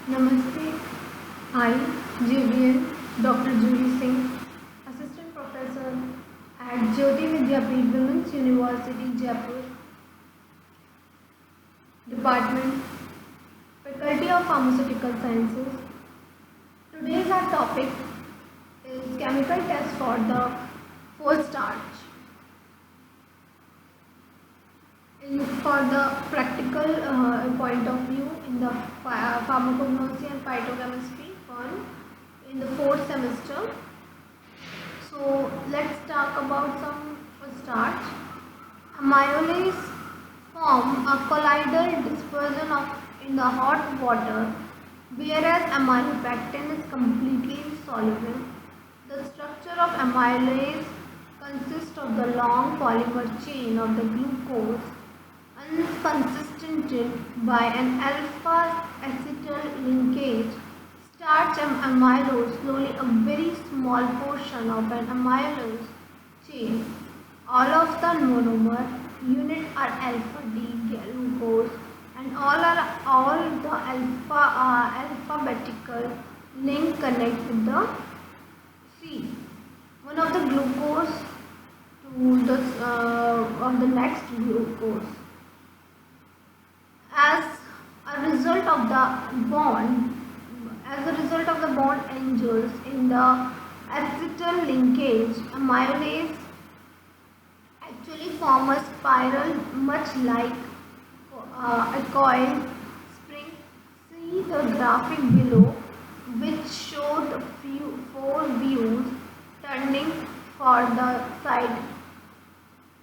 Namaste. I, JVN, Dr. Julie Singh, Assistant Professor at Jyoti Vidyapeeth Women's University, Jaipur, Department, Faculty of Pharmaceutical Sciences. Today's our topic is chemical test for the starch. For the practical point of view in the pharmacognosy and phytochemistry one in the fourth semester. So let's talk about some starch. Amylase form a colloidal dispersion in the hot water, whereas amylopectin is completely insoluble. The structure of amylase consists of the long polymer chain of the glucose unconsistent by an alpha acetyl linkage. Starch and amylose slowly a very small portion of an amylose chain. All of the monomer unit are alpha D glucose and all the alphabetical link connect with the C. One of the glucose to the next glucose. As a result of the bond angles in the acetyl linkage, amylase actually form a spiral much like a coil spring. See the graphic below, which show the four views turning for the side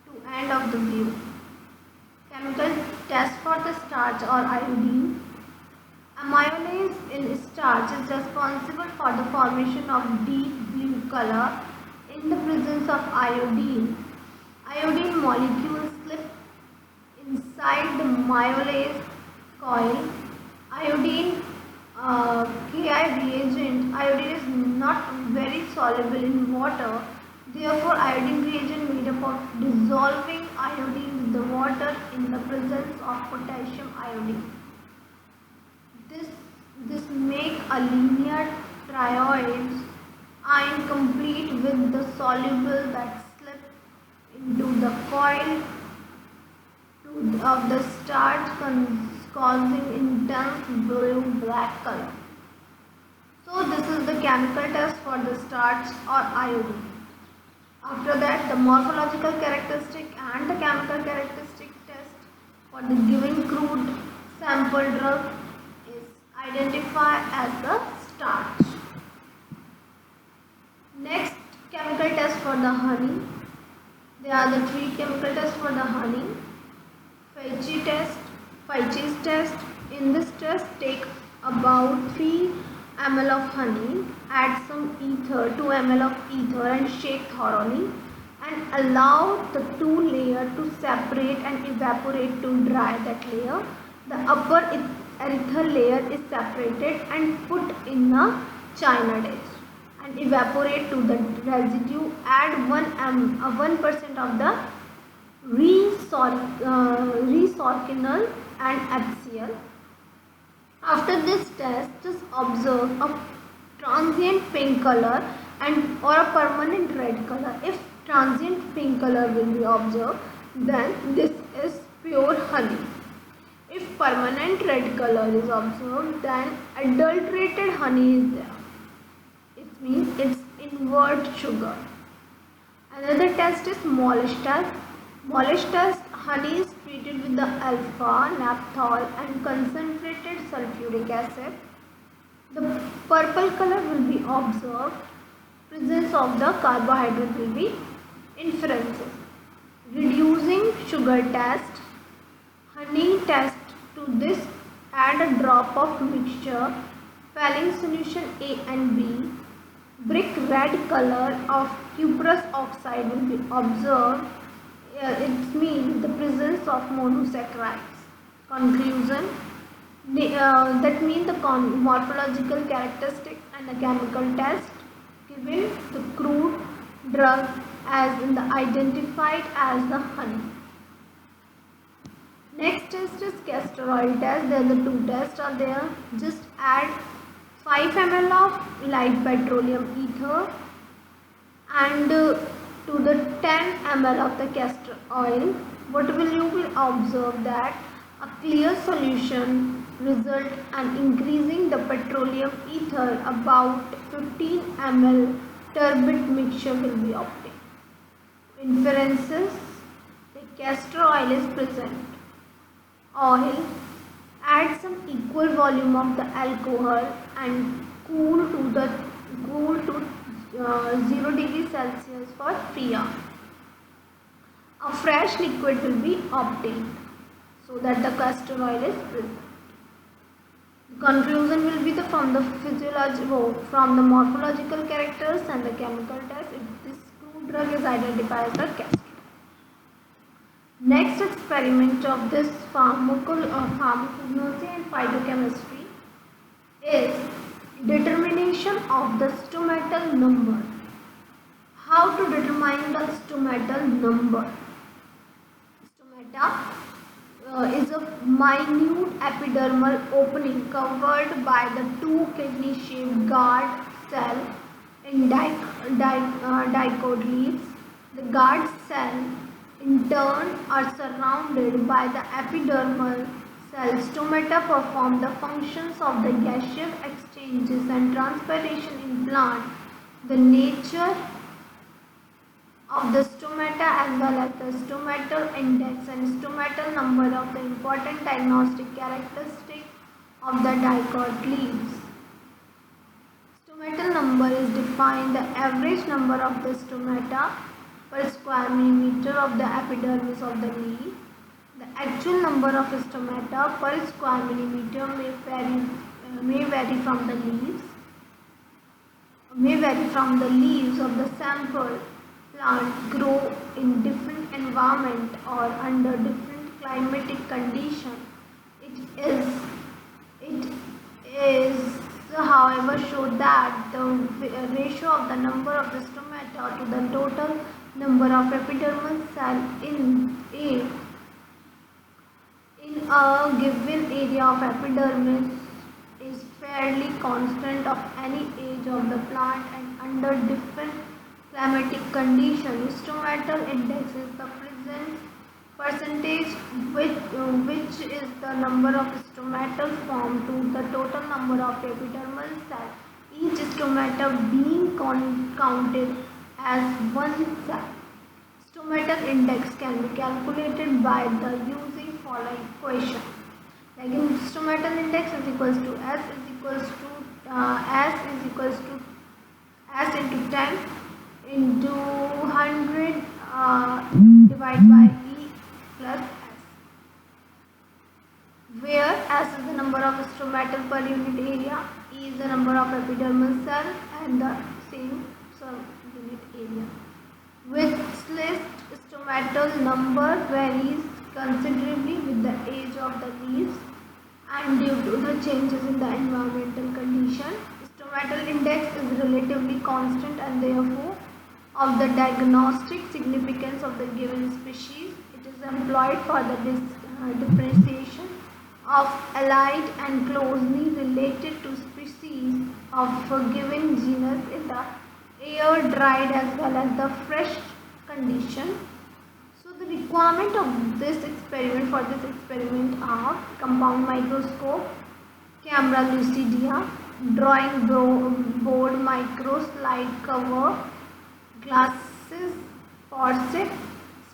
to end of the view. Chemical test for the starch or iodine. Amylase in starch is responsible for the formation of deep blue color in the presence of iodine. Iodine molecules slip inside the amylase coil. Iodine Ki reagent. Iodine is not very soluble in water. Therefore, iodine reagent made up of dissolving iodine with the water in the presence of potassium iodine. This make a linear triodes ion complete with the soluble that slip into the coil of the starch causing intense blue-black color. So this is the chemical test for the starch or iodine. After that, the morphological characteristic and the chemical characteristic test for the given crude sample drug is identified as the starch. Next, chemical test for the honey. There are the three chemical tests for the honey. Feiche's test. In this test, take about 3 ml of honey, add some ether, 2 ml of ether and shake thoroughly and allow the two layers to separate and evaporate to dry that layer. The upper erythral layer is separated and put in a china dish and evaporate to the residue. Add 1% of the resorcinol and HCl. After this test, just observe a transient pink color or a permanent red color. If transient pink color will be observed, then this is pure honey. If permanent red color is observed, then adulterated honey is there. It means it's invert sugar. Another test is Molish test. Molish test, honey is treated with the alpha, naphthol and concentrated sulfuric acid. The purple color will be observed. Presence of the carbohydrate will be inferences. Reducing sugar test. Honey test. To this, add a drop of mixture, Fehling solution A and B. Brick red color of cuprous oxide will be observed. It means the presence of monosaccharides. Conclusion. That means the morphological characteristic and the chemical test given the crude drug as in the identified as the honey. Next test is castor oil test. There the two tests are there. Just add 5 ml of light petroleum ether and to the 10 ml of the castor oil. What will you will observe that a clear solution result and increasing the petroleum ether about 15 ml turbid mixture will be obtained. Inferences: the castor oil is present. Oil, add some equal volume of the alcohol and cool to 0 degree Celsius for 3 hours. A fresh liquid will be obtained so that the castor oil is present. The conclusion will be from the morphological characters and the chemical test if this crude drug is identified as the castor. Next experiment of this pharmacognosy and phytochemistry is determination of the stomatal number. How to determine the stomatal number? Stomata is a minute epidermal opening covered by the two kidney-shaped guard cell in dicot leaves. The guard cell in turn are surrounded by the epidermal cells. Stomata perform the functions of the gaseous exchanges and transpiration in plant. The nature of the stomata as well as the stomatal index and stomatal number of the important diagnostic characteristic of the dicot leaves. Stomatal number is defined the average number of the stomata per square millimeter of the epidermis of the leaf. The actual number of stomata per square millimeter may vary from the leaves of the sample plant grow in different environment or under different climatic conditions. It is however show that the ratio of the number of the stomata to the total number of epidermal cells in a given area of epidermis is fairly constant of any age of the plant and under different climatic conditions. Stomatal index is the present percentage which is the number of stomatal form to the total number of epidermal cells, each stomata being counted as one cell. Stomatal index can be calculated by the using following equation. Like in stomatal index is equals to S into 10 into 100 divided by E plus S, where S is the number of stomatal per unit area, E is the number of epidermal cells and the same unit area. With list stomatal number varies considerably with the age of the leaves and due to the changes in the environmental condition. Stomatal index is relatively constant and therefore of the diagnostic significance of the given species. It is employed for the differentiation of allied and closely related to species of a given genus in the air dried as well as the fresh condition. So the requirement of this experiment are compound microscope, camera lucidia, drawing board, micro slide cover, glasses, forceps,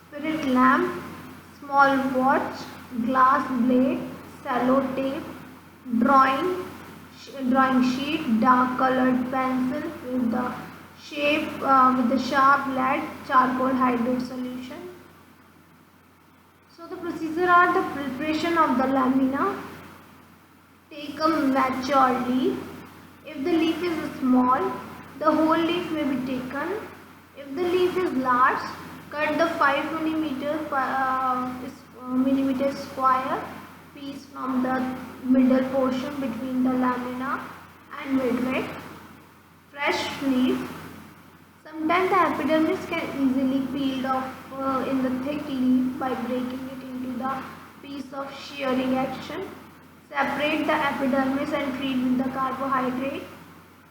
spirit lamp, small watch, glass blade, sellotape, drawing sheet, dark colored pencil with the sharp lead, charcoal hydrate solution. So the procedure are the preparation of the lamina. Take a mature leaf. If the leaf is small, the whole leaf may be taken. If the leaf is large, cut the 5 millimeter square piece from the middle portion between the lamina and midway. Fresh leaf. Sometimes the epidermis can easily peel off in the thick leaf by breaking it into the piece of shearing action. Separate the epidermis and treat with the carbohydrate.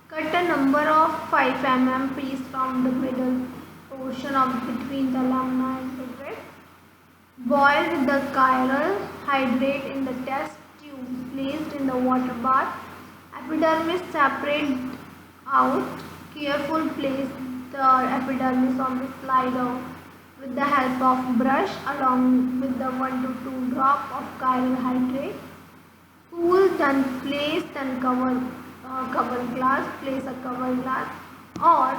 Cut a number of 5 mm piece from the middle portion of between the lamina and the thread. Boil with the chiral hydrate in the test tube placed in the water bath. Epidermis separate out. Careful place the epidermis on the slider with the help of brush along with the 1 to 2 drop of chiral hydrate. Cool, then place cover glass. Place a cover glass, or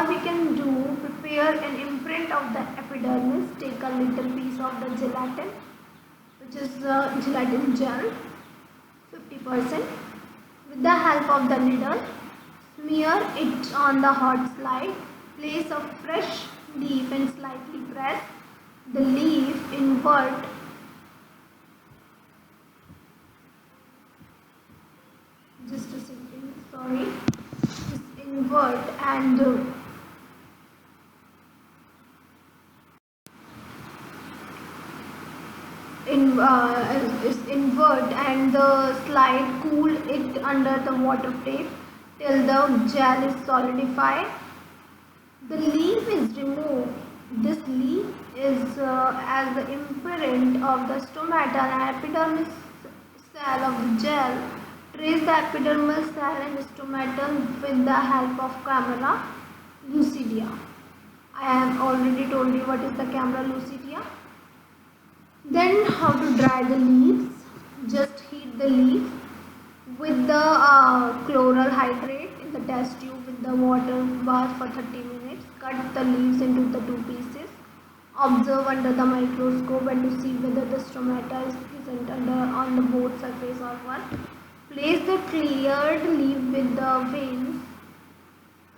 we can do prepare an imprint of the epidermis. Take a little piece of the gelatin, which is gelatin gel, 50%. With the help of the needle, smear it on the hot slide. Place a fresh leaf and slightly press the leaf invert. Just a second, sorry. Just invert and invert and slide. Cool it under the water tape till the gel is solidified. The leaf is removed. This leaf is as the imprint of the stomata and epidermis cell of the gel. Trace the epidermal cell and stomata with the help of camera lucidia. I have already told you what is the camera lucidia. Then how to dry the leaves. Just heat the leaf with the chloral hydrate in the test tube with the water bath for 30 minutes. Cut the leaves into the 2 pieces. Observe under the microscope and to see whether the stomata is present on the both surface or one. Place the cleared leaf with the veins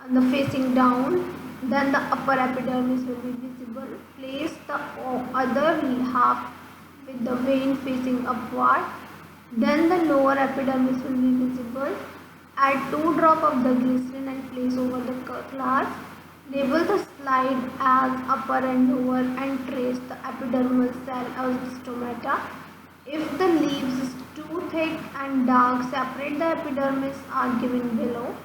and the facing down. Then the upper epidermis will be visible. Place the other half with the vein facing upward. Then the lower epidermis will be visible. Add 2 drops of the glycerin and place over the glass. Label the slide as upper and lower and trace the epidermal cell as the stomata. If the leaves is too thick and dark, separate the epidermis are given below.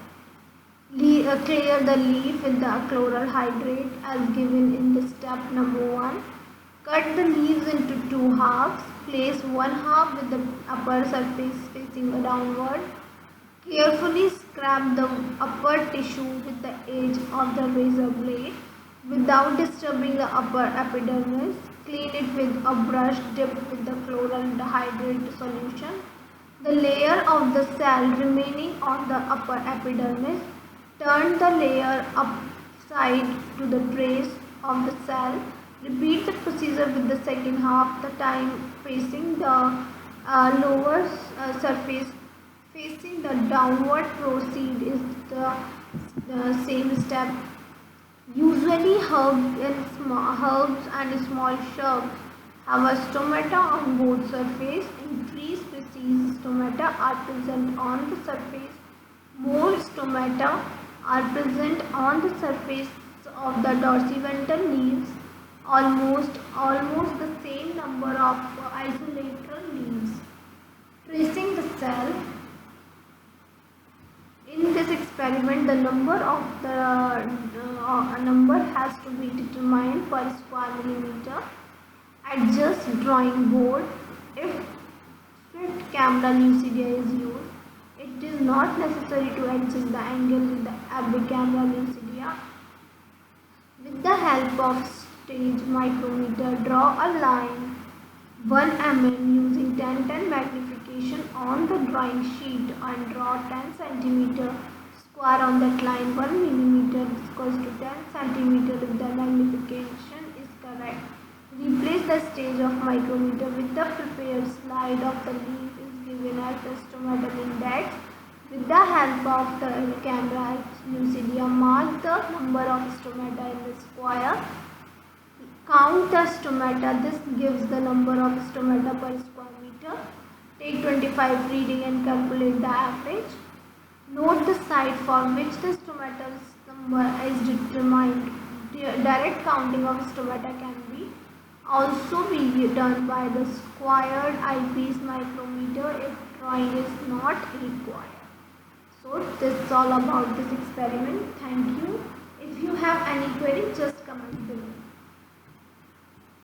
Clear the leaf with the chloral hydrate as given in the step number 1. Cut the leaves into 2 halves. Place one half with the upper surface facing downward. Carefully scrape the upper tissue with the edge of the razor blade without disturbing the upper epidermis. Clean it with a brush dipped with the chloral hydrate solution. The layer of the cell remaining on the upper epidermis. Turn the layer upside to the trace of the cell. Repeat the procedure with the second half, the time facing the lower surface facing the downward. Proceed is the same step. Usually herbs and small shrubs have a stomata on both surface. In tree species, stomata are present on the surface. More stomata are present on the surface of the dorsiventral leaves. Almost the same number of isolateral leaves. Tracing the cell. In this experiment, the number has to be determined per square millimeter. Adjust drawing board. If swift camera lucidia is used, it is not necessary to adjust the angle with the Abbe camera lucidia. With the help of stage micrometer, draw a line 1 mm using 10:10 magnification on the drawing sheet and draw 10 cm square on that line. 1 mm is equals to 10 cm if the magnification is correct. Replace the stage of micrometer with the prepared slide of the leaf is given as the stomatal index. With the help of the camera lucidia, mark the number of stomata in the square. Count the stomata. This gives the number of stomata per square meter. Take 25 reading and calculate the average. Note the site for which the stomatal number is determined. Direct counting of stomata can be also be done by the squared eyepiece micrometer if drawing is not required. So this is all about this experiment. Thank you. If you have any query, just comment.